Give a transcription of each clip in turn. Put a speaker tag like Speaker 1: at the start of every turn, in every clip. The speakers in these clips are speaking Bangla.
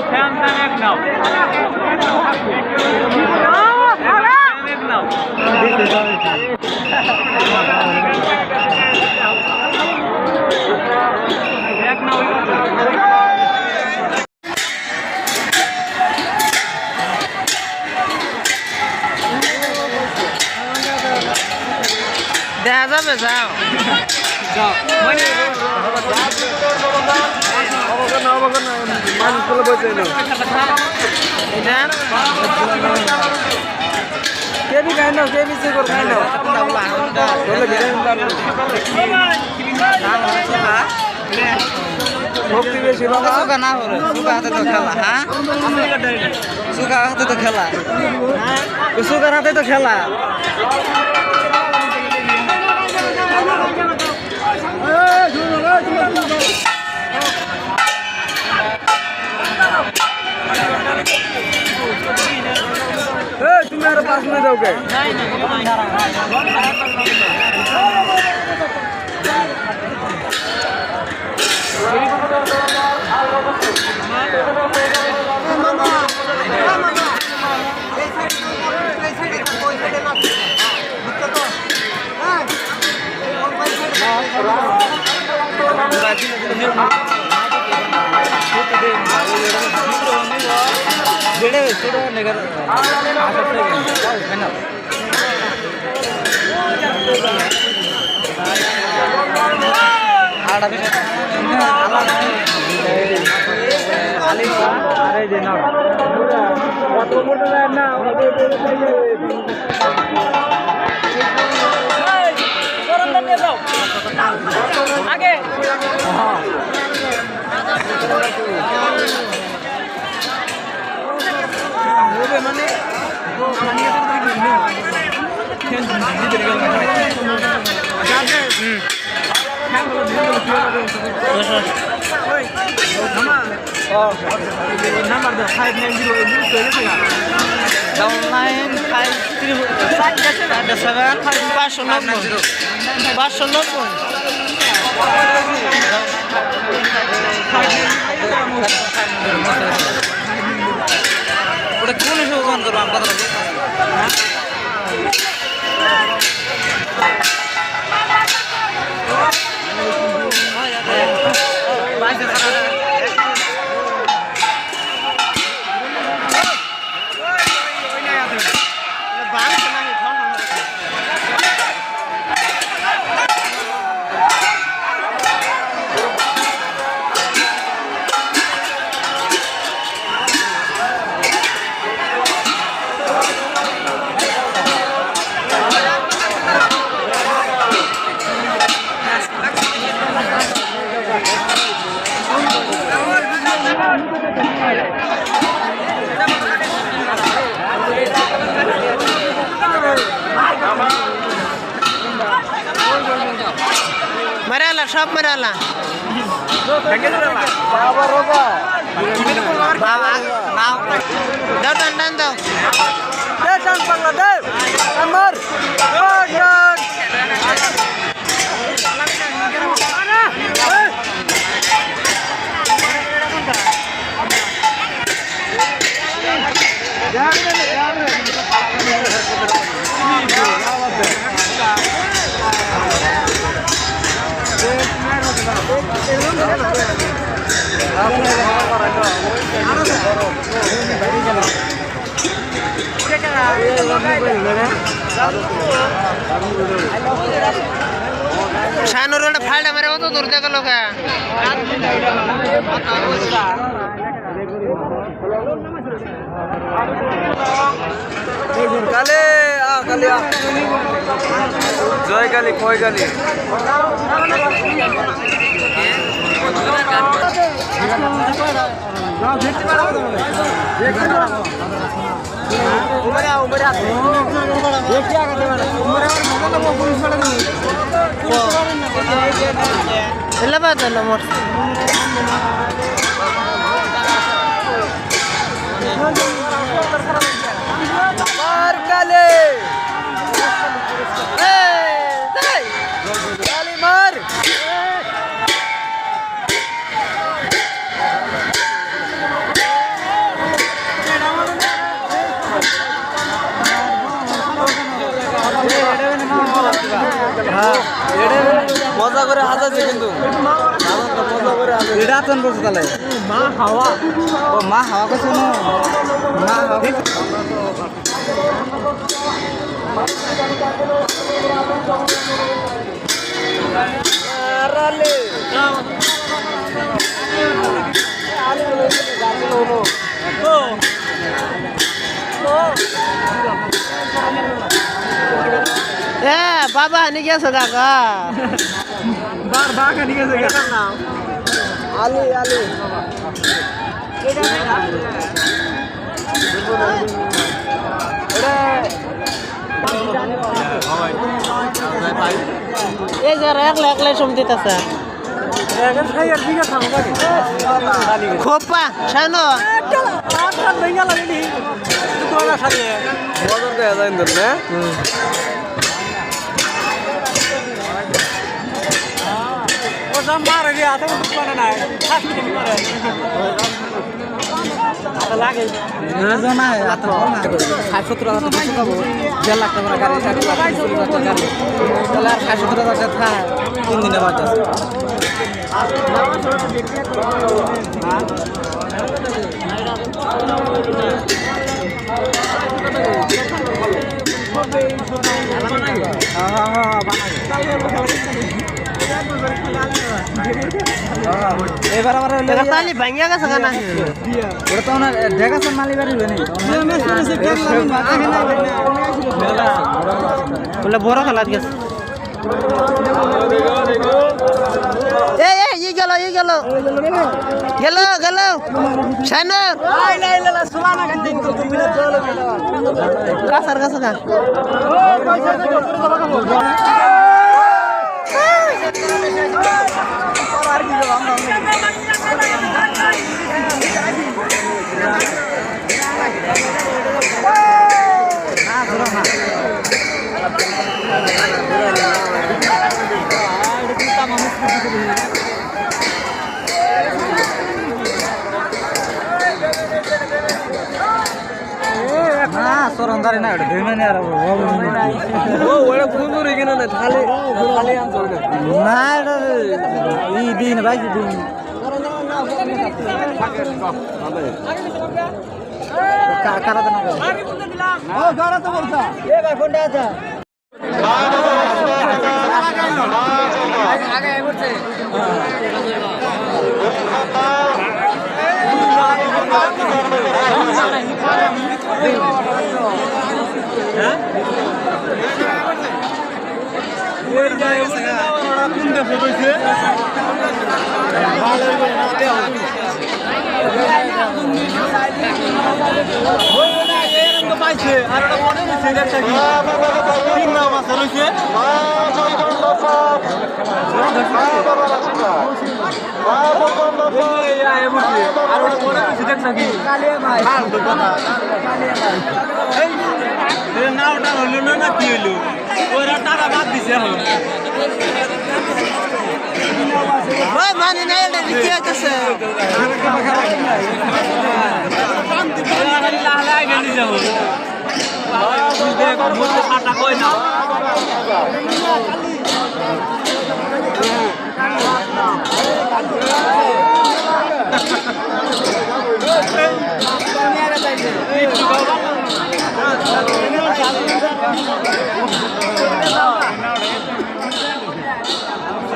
Speaker 1: এক নাও
Speaker 2: দেখা যাবে যাও
Speaker 3: কেবি খাই নাও কেবি চিকর খাই নাও ভক্তি বেশি বাবা
Speaker 2: সুখা না হলে সুখা হাতে তো খেলা হ্যাঁ সুখা হাতে তো খেলা সুখার হাতে তো খেলা
Speaker 3: তুমি আর 5 মিনিট দাও কে
Speaker 1: আগে মানে নাম্বার
Speaker 2: ওটা কোন হিসেবে ফোন করবো আমি কথা মারালা সব মারালা দাও টান টান দাও
Speaker 3: টান পাগলা দে আমার
Speaker 2: শানুর একটা ফাল্টা মেরে মতো দূর থেকে লোক
Speaker 3: কালে কালে জয় কালী কয় কালী
Speaker 2: ಎಲ್ಲ ಬಾದಲ್ಲ ಮೋಟ್
Speaker 3: কালে কালী মার মজা করে হাজাছে কিন্তু মজা করে
Speaker 2: এটা আতন বলছে তাহলে
Speaker 1: মা হাওয়া
Speaker 2: ও মা হাওয়া কইছো না মা হাওয়া
Speaker 3: আরালে
Speaker 4: বাবা নিয়ে গেছো কাকা
Speaker 1: বার বাঘা নিয়ে গেছে না
Speaker 3: আলি আলি
Speaker 4: এই যে একলা একলাই সম দিতেছে খোপা শানো
Speaker 3: মজা দেয়া যায় না
Speaker 1: লাগে
Speaker 2: না এত বল না 60-70 হাজার টাকা পাবো 1.5 লাখ টাকা গাড়ি 40 লাখ টাকা গাড়ি তাহলে আর 60-70 হাজার টাকা 3 দিনে বাদ আছে এবার আবার
Speaker 4: তাহলে ভাঙিয়া গেছে কেন
Speaker 2: ওটা তো ওনার দেখাচ্ছেন মালি বাড়ি
Speaker 4: বলে বড় খেলাত গেছে ই গেল গেল গেল শানো কাছার কাছে খা
Speaker 2: না সরন্দারি না দুই মানে আর
Speaker 3: ও ওটা ফুলপুর এখানে না খালি খালি আনছো
Speaker 2: না এটা এই দিন ভাই দিন কারা দেন ও গাড়া তো বলতা এ ভাই ফোনটা আছে আগে এসেছে
Speaker 1: নাওটা হলো না কি হইলো ওরা টাকা বাদ দিছে
Speaker 4: ওই মানে না এটা কি হইতাছে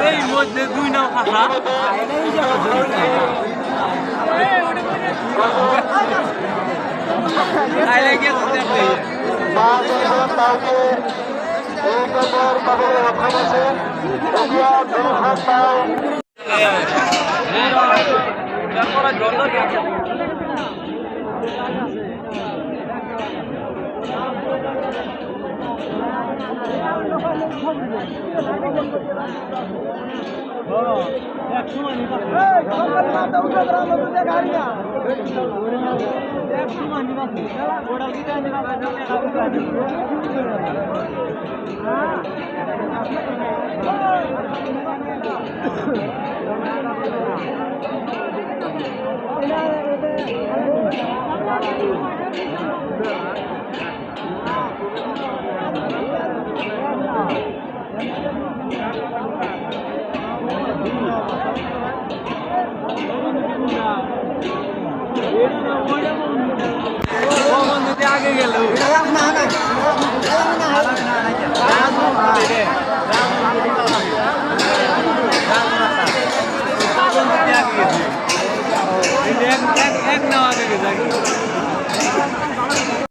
Speaker 1: এই মধ্যে দুই নাও খাতা আইলে গিয়ে দেখতে এক নেওয়া আগে